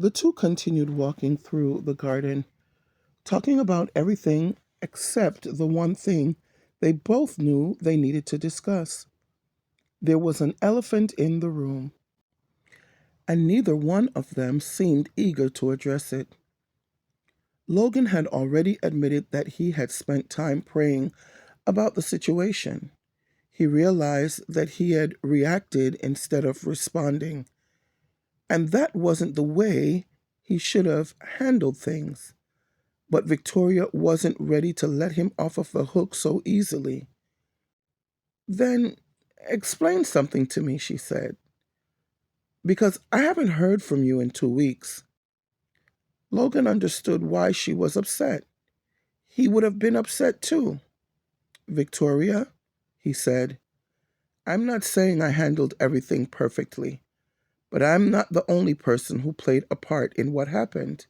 The two continued walking through the garden, talking about everything except the one thing they both knew they needed to discuss. There was an elephant in the room, and neither one of them seemed eager to address it. Logan had already admitted that he had spent time praying about the situation. He realized that he had reacted instead of responding, and that wasn't the way he should have handled things. But Victoria wasn't ready to let him off of the hook so easily. Then explain something to me, she said, because I haven't heard from you in 2 weeks. Logan understood why she was upset. He would have been upset too. Victoria, he said, I'm not saying I handled everything perfectly, but I'm not the only person who played a part in what happened.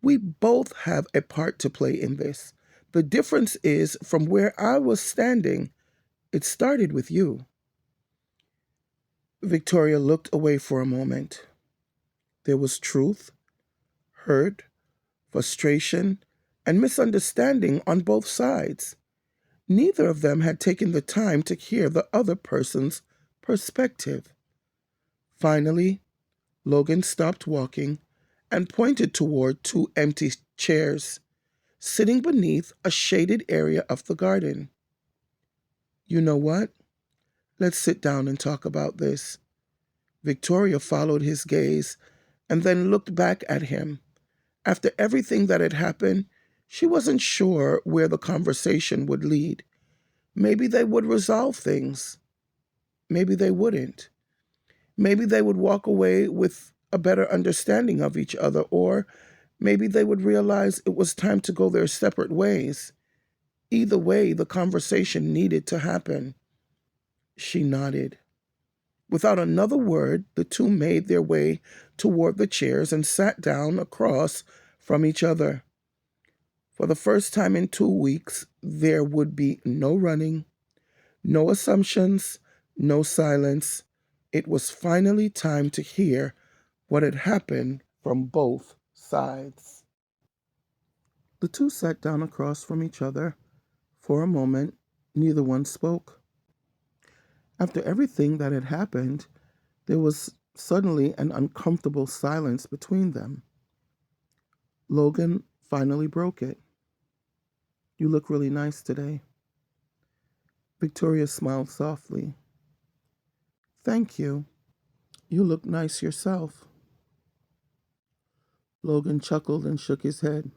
We both have a part to play in this. The difference is from where I was standing, it started with you. Victoria looked away for a moment. There was truth, hurt, frustration, and misunderstanding on both sides. Neither of them had taken the time to hear the other person's perspective. Finally, Logan stopped walking and pointed toward two empty chairs sitting beneath a shaded area of the garden. You know what? Let's sit down and talk about this. Victoria followed his gaze and then looked back at him. After everything that had happened, she wasn't sure where the conversation would lead. Maybe they would resolve things. Maybe they wouldn't. Maybe they would walk away with a better understanding of each other, or maybe they would realize it was time to go their separate ways. Either way, the conversation needed to happen. She nodded. Without another word, the two made their way toward the chairs and sat down across from each other. For the first time in 2 weeks, there would be no running, no assumptions, no silence. It was finally time to hear what had happened from both sides. The two sat down across from each other. For a moment, neither one spoke. After everything that had happened, there was suddenly an uncomfortable silence between them. Logan finally broke it. You look really nice today. Victoria smiled softly. Thank you. You look nice yourself. Logan chuckled and shook his head.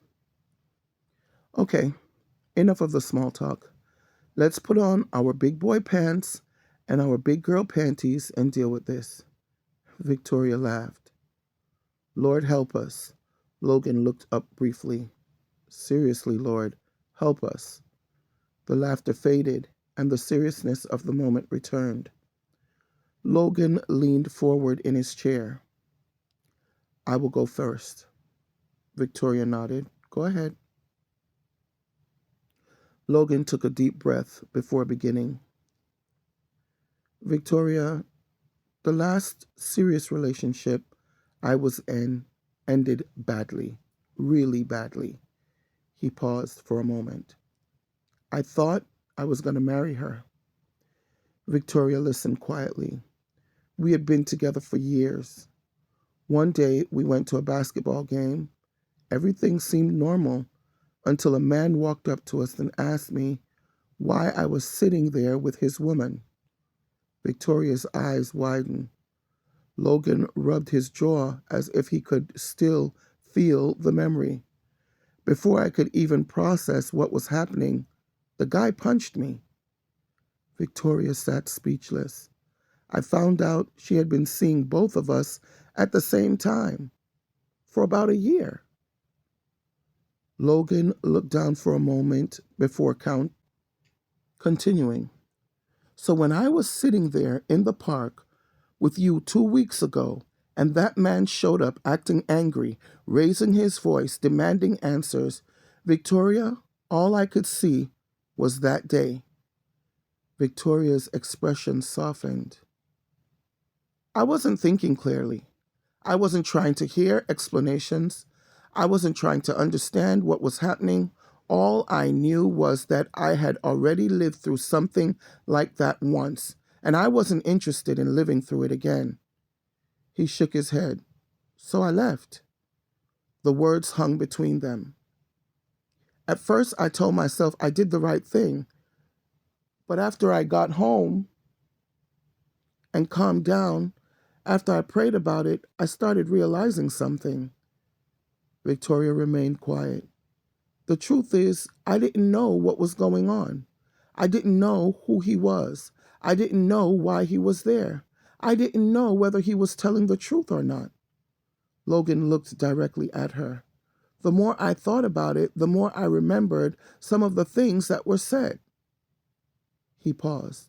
Okay, enough of the small talk. Let's put on our big boy pants and our big girl panties and deal with this. Victoria laughed. Lord help us. Logan looked up briefly. Seriously, Lord, help us. The laughter faded, and the seriousness of the moment returned. Logan leaned forward in his chair. I will go first. Victoria nodded. Go ahead. Logan took a deep breath before beginning. Victoria, the last serious relationship I was in ended badly, really badly. He paused for a moment. I thought I was going to marry her. Victoria listened quietly. We had been together for years. One day we went to a basketball game. Everything seemed normal until a man walked up to us and asked me why I was sitting there with his woman. Victoria's eyes widened. Logan rubbed his jaw as if he could still feel the memory. Before I could even process what was happening, the guy punched me. Victoria sat speechless. I found out she had been seeing both of us at the same time for about a year. Logan looked down for a moment before continuing. So when I was sitting there in the park with you 2 weeks ago, and that man showed up acting angry, raising his voice, demanding answers, Victoria, all I could see was that day. Victoria's expression softened. I wasn't thinking clearly. I wasn't trying to hear explanations. I wasn't trying to understand what was happening. All I knew was that I had already lived through something like that once, and I wasn't interested in living through it again. He shook his head. So I left. The words hung between them. At first, I told myself I did the right thing, but after I got home and calmed down, after I prayed about it, I started realizing something. Victoria remained quiet. The truth is, I didn't know what was going on. I didn't know who he was. I didn't know why he was there. I didn't know whether he was telling the truth or not. Logan looked directly at her. The more I thought about it, the more I remembered some of the things that were said. He paused.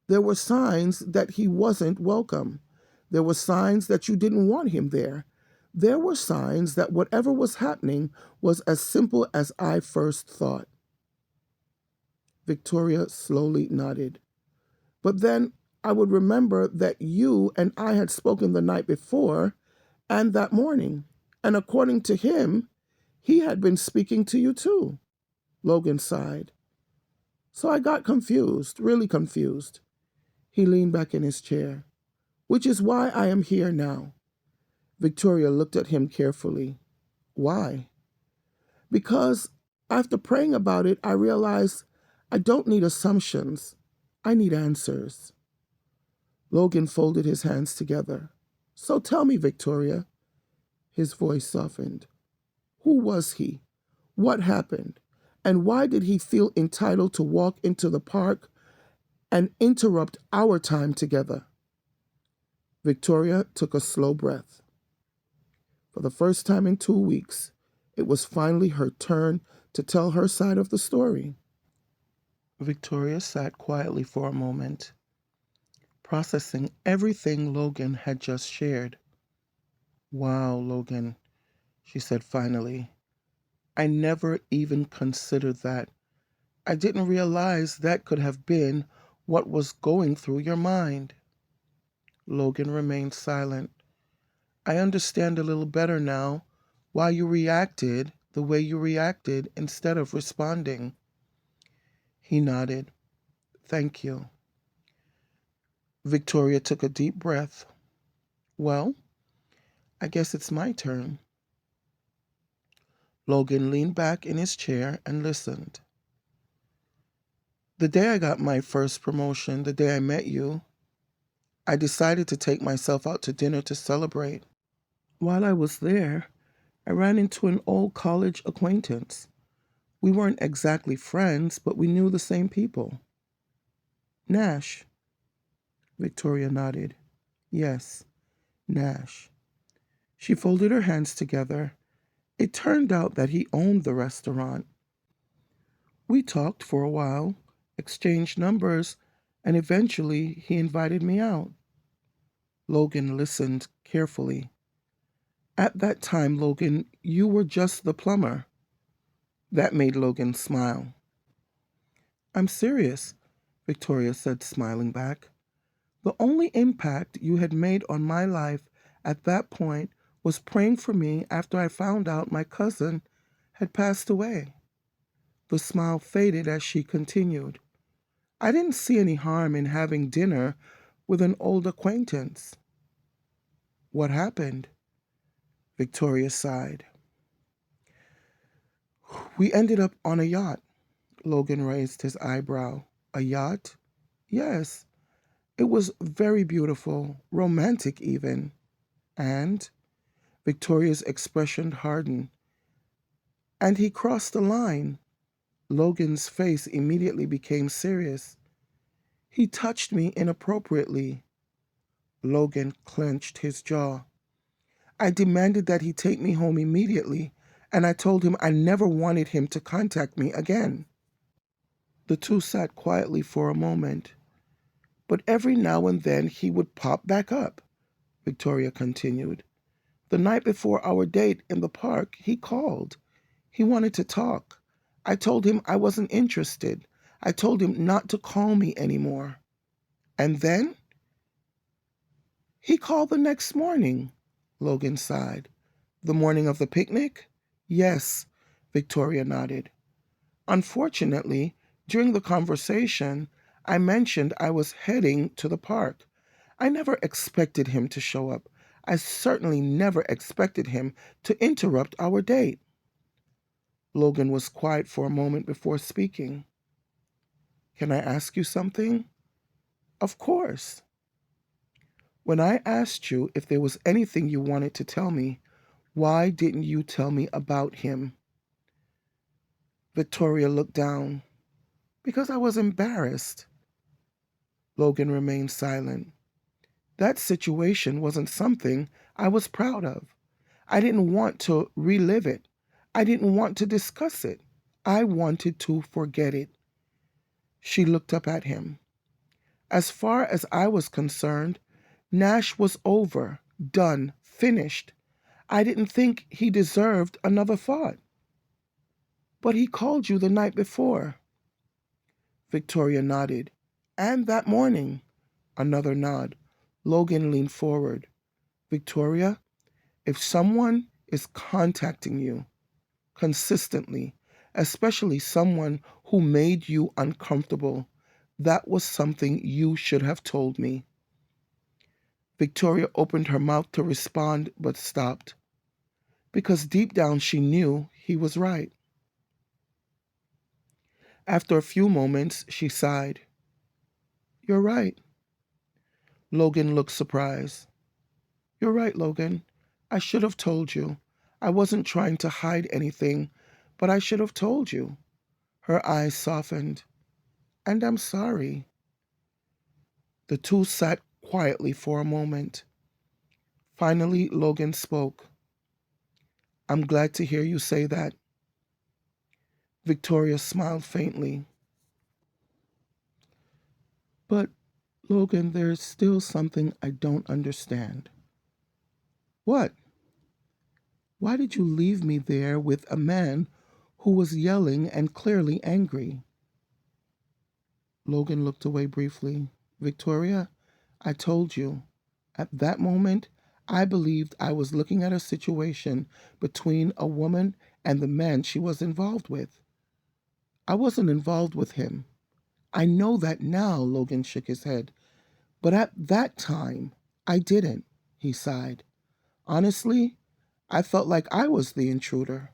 There were signs that he wasn't welcome. There were signs that you didn't want him there. There were signs that whatever was happening was as simple as I first thought. Victoria slowly nodded. But then I would remember that you and I had spoken the night before and that morning. And according to him, he had been speaking to you too. Logan sighed. So I got confused, really confused. He leaned back in his chair. Which is why I am here now. Victoria looked at him carefully. Why? Because after praying about it, I realized I don't need assumptions. I need answers. Logan folded his hands together. So tell me, Victoria. His voice softened. Who was he? What happened? And why did he feel entitled to walk into the park and interrupt our time together? Victoria took a slow breath. For the first time in 2 weeks, it was finally her turn to tell her side of the story. Victoria sat quietly for a moment, processing everything Logan had just shared. Wow, Logan, she said finally. I never even considered that. I didn't realize that could have been what was going through your mind. Logan remained silent. I understand a little better now why you reacted the way you reacted instead of responding. He nodded. Thank you. Victoria took a deep breath. Well, I guess it's my turn. Logan leaned back in his chair and listened. The day I got my first promotion, the day I met you, I decided to take myself out to dinner to celebrate. While I was there, I ran into an old college acquaintance. We weren't exactly friends, but we knew the same people. Nash. Victoria nodded. Yes, Nash. She folded her hands together. It turned out that he owned the restaurant. We talked for a while, exchanged numbers, and eventually he invited me out. Logan listened carefully. At that time, Logan, you were just the plumber. That made Logan smile. I'm serious, Victoria said, smiling back. The only impact you had made on my life at that point was praying for me after I found out my cousin had passed away. The smile faded as she continued. I didn't see any harm in having dinner with an old acquaintance. What happened? Victoria sighed. We ended up on a yacht. Logan raised his eyebrow. A yacht? Yes. It was very beautiful, romantic even. And Victoria's expression hardened. And he crossed the line. Logan's face immediately became serious. He touched me inappropriately. Logan clenched his jaw. I demanded that he take me home immediately, and I told him I never wanted him to contact me again. The two sat quietly for a moment. But every now and then he would pop back up, Victoria continued. The night before our date in the park, he called. He wanted to talk. I told him I wasn't interested. I told him not to call me anymore. And then he called the next morning. Logan sighed. The morning of the picnic? Yes, Victoria nodded. Unfortunately, during the conversation, I mentioned I was heading to the park. I never expected him to show up. I certainly never expected him to interrupt our date. Logan was quiet for a moment before speaking. Can I ask you something? Of course. When I asked you if there was anything you wanted to tell me, why didn't you tell me about him? Victoria looked down. Because I was embarrassed. Logan remained silent. That situation wasn't something I was proud of. I didn't want to relive it. I didn't want to discuss it. I wanted to forget it. She looked up at him. As far as I was concerned, Nash was over, done, finished. I didn't think he deserved another thought. But he called you the night before. Victoria nodded. And that morning. Another nod. Logan leaned forward. Victoria, if someone is contacting you consistently, especially someone who made you uncomfortable, that was something you should have told me. Victoria opened her mouth to respond but stopped, because deep down she knew he was right. After a few moments, she sighed. You're right. Logan looked surprised. You're right, Logan. I should have told you. I wasn't trying to hide anything, but I should have told you. Her eyes softened. And I'm sorry. The two sat quietly for a moment. Finally, Logan spoke. I'm glad to hear you say that. Victoria smiled faintly. But, Logan, there's still something I don't understand. What? Why did you leave me there with a man who was yelling and clearly angry? Logan looked away briefly. Victoria, I told you. At that moment, I believed I was looking at a situation between a woman and the man she was involved with. I wasn't involved with him. I know that now, Logan shook his head. But at that time, I didn't, he sighed. Honestly, I felt like I was the intruder.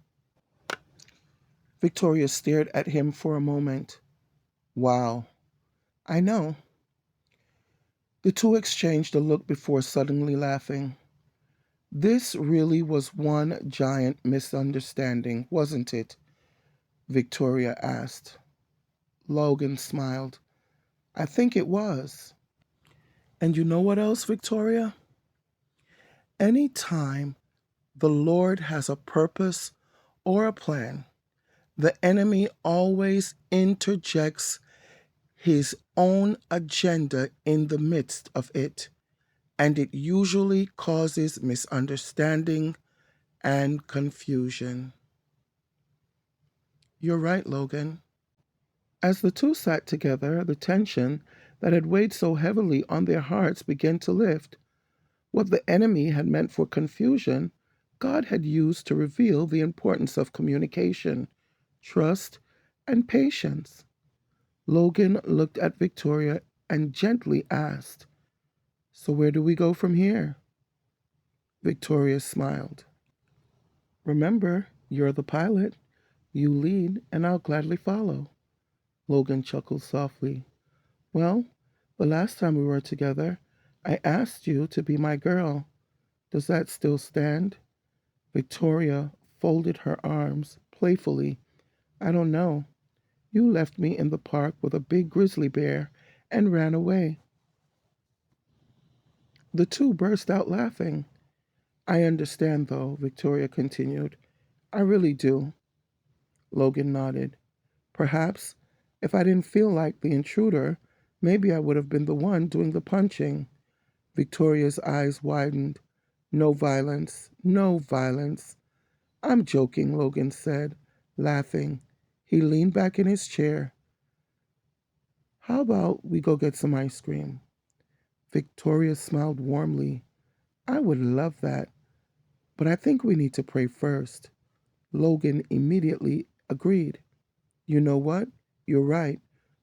Victoria stared at him for a moment. Wow, I know. The two exchanged a look before suddenly laughing. This really was one giant misunderstanding, wasn't it? Victoria asked. Logan smiled. I think it was. And you know what else, Victoria? Any time the Lord has a purpose or a plan, the enemy always interjects his own agenda in the midst of it, and it usually causes misunderstanding and confusion. You're right, Logan. As the two sat together, the tension that had weighed so heavily on their hearts began to lift. What the enemy had meant for confusion, God had used to reveal the importance of communication, trust, and patience. Logan looked at Victoria and gently asked, So where do we go from here? Victoria smiled. Remember, you're the pilot. You lead, and I'll gladly follow. Logan chuckled softly. Well, the last time we were together, I asked you to be my girl. Does that still stand? Victoria folded her arms playfully. I don't know. You left me in the park with a big grizzly bear and ran away. The two burst out laughing. I understand, though, Victoria continued. I really do. Logan nodded. Perhaps if I didn't feel like the intruder, maybe I would have been the one doing the punching. Victoria's eyes widened. No violence, no violence. I'm joking, Logan said, laughing. He leaned back in his chair. How about we go get some ice cream? Victoria smiled warmly. I would love that. But I think we need to pray first. Logan immediately agreed. You know what? You're right.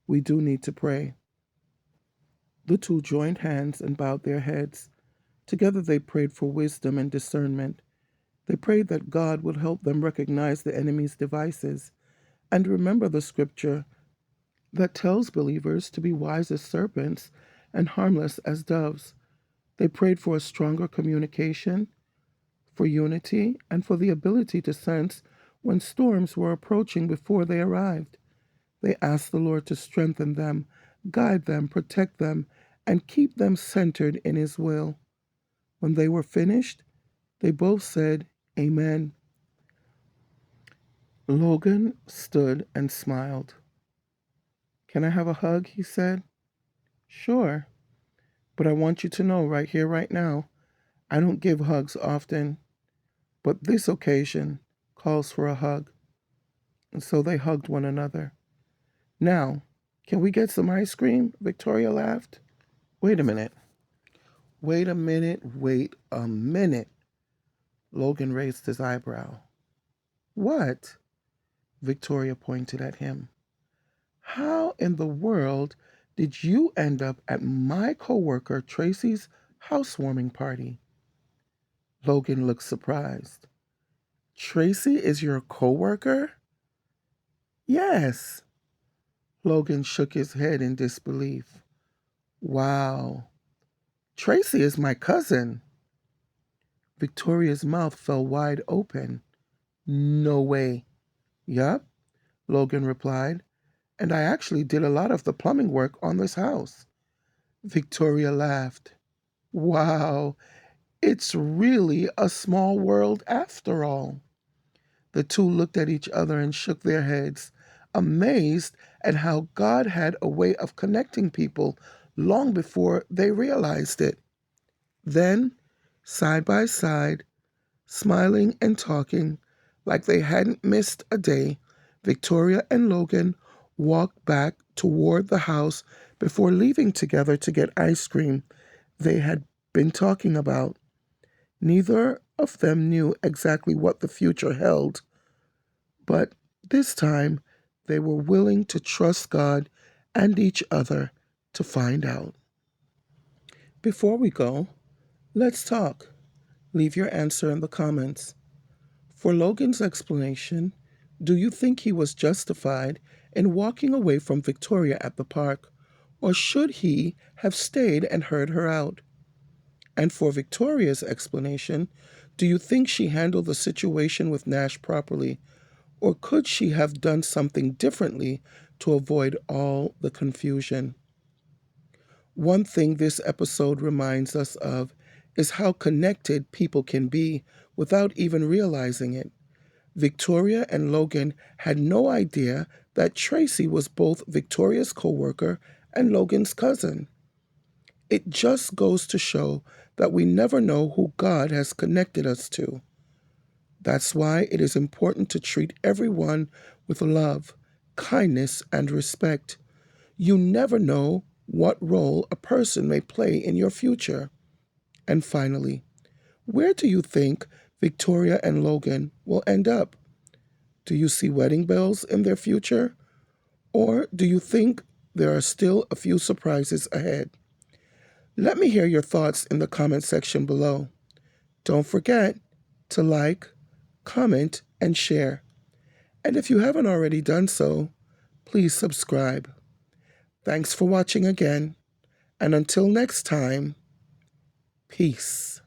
We do need to pray. The two joined hands and bowed their heads. Together they prayed for wisdom and discernment. They prayed that God would help them recognize the enemy's devices and remember the scripture that tells believers to be wise as serpents and harmless as doves. They prayed for a stronger communication, for unity, and for the ability to sense when storms were approaching before they arrived. They asked the Lord to strengthen them, guide them, protect them, and keep them centered in His will. When they were finished, they both said, Amen. Logan stood and smiled. Can I have a hug? He said. Sure, but I want you to know right here, right now, I don't give hugs often, but this occasion calls for a hug. And so they hugged one another. Now, can we get some ice cream? Victoria laughed. Wait a minute. Wait a minute. Wait a minute. Logan raised his eyebrow. What? Victoria pointed at him. How in the world did you end up at my coworker Tracy's housewarming party? Logan looked surprised. Tracy is your coworker? Yes. Logan shook his head in disbelief. Wow. Tracy is my cousin. Victoria's mouth fell wide open. No way. Yup, Logan replied. And I actually did a lot of the plumbing work on this house. Victoria laughed. Wow, it's really a small world after all. The two looked at each other and shook their heads, amazed at how God had a way of connecting people long before they realized it. Then, side by side, smiling and talking like they hadn't missed a day, Victoria and Logan walked back toward the house before leaving together to get ice cream they had been talking about. Neither of them knew exactly what the future held, but this time they were willing to trust God and each other to find out. Before we go, let's talk. Leave your answer in the comments. For Logan's explanation, do you think he was justified in walking away from Victoria at the park, or should he have stayed and heard her out? And for Victoria's explanation, do you think she handled the situation with Nash properly, or could she have done something differently to avoid all the confusion? One thing this episode reminds us of is how connected people can be without even realizing it. Victoria and Logan had no idea that Tracy was both Victoria's coworker and Logan's cousin. It just goes to show that we never know who God has connected us to. That's why it is important to treat everyone with love, kindness, and respect. You never know what role a person may play in your future. And finally, where do you think Victoria and Logan will end up? Do you see wedding bells in their future? Or do you think there are still a few surprises ahead? Let me hear your thoughts in the comment section below. Don't forget to like, comment, and share. And if you haven't already done so, please subscribe. Thanks for watching again, and until next time, peace.